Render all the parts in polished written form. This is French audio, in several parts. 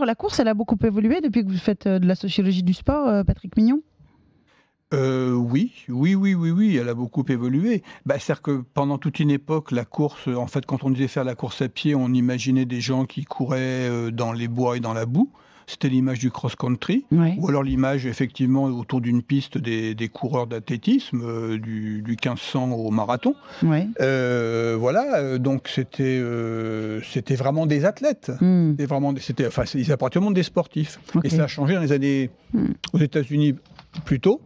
sport, la course, elle a beaucoup évolué depuis que vous faites de la sociologie du sport, Patrick Mignon? Oui, elle a beaucoup évolué. C'est-à-dire que pendant toute une époque, la course, en fait, quand on disait faire la course à pied, on imaginait des gens qui couraient dans les bois et dans la boue. C'était l'image du cross-country, Ouais. ou alors l'image, effectivement, autour d'une piste des coureurs d'athlétisme, du 1500 au marathon. Ouais. Donc c'était vraiment des athlètes. Ils appartenaient au monde des sportifs. Ok. Et ça a changé dans les années, aux États-Unis plus tôt.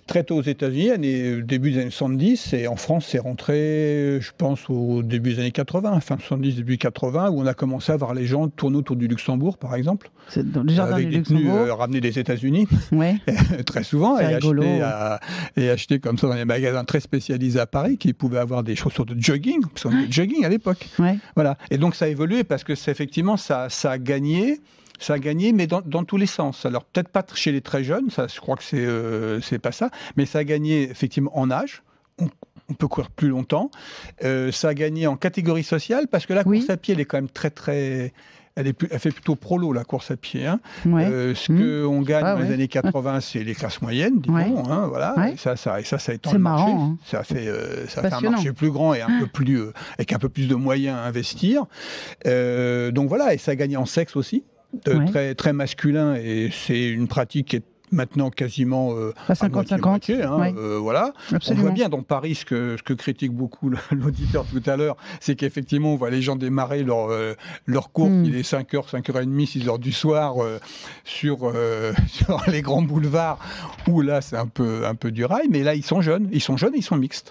Très tôt aux États-Unis, début des années 70, et en France, c'est rentré, je pense, au début des années 80, fin 70, début 80, où on a commencé à voir les gens tourner autour du Luxembourg, par exemple. C'est dans les jardins avec du des tenues Luxembourg. ramenées des États-Unis, Ouais. très souvent, C'est et rigolo. acheter comme ça dans les magasins très spécialisés à Paris, qui pouvaient avoir des chaussures de jogging, parce qu'on avait jogging à l'époque. Ouais. Voilà. Et donc ça a évolué parce que effectivement, ça a gagné. Ça a gagné, mais dans tous les sens. Alors, peut-être pas chez les très jeunes, ça, je crois que c'est pas ça, mais ça a gagné effectivement en âge. On peut courir plus longtemps. Ça a gagné en catégorie sociale, parce que la course à pied, elle est quand même très... Elle fait plutôt prolo, la course à pied. Hein. Ouais. Ce qu'on gagne dans les années 80, c'est les classes moyennes, disons. Hein, voilà. Ouais. Et ça étend C'est le marché. marrant, hein. Ça fait un marché plus grand et avec un peu plus de moyens à investir. Donc voilà, et ça a gagné en sexe aussi. Très, très masculin, et c'est une pratique qui est maintenant quasiment à 50-50. Voilà. On voit bien dans Paris ce que critique beaucoup l'auditeur tout à l'heure, c'est qu'effectivement on voit les gens démarrer leur course, il est 5h, 5h30, 6h du soir sur les grands boulevards où là c'est un peu du rail, mais là ils sont jeunes et ils sont mixtes.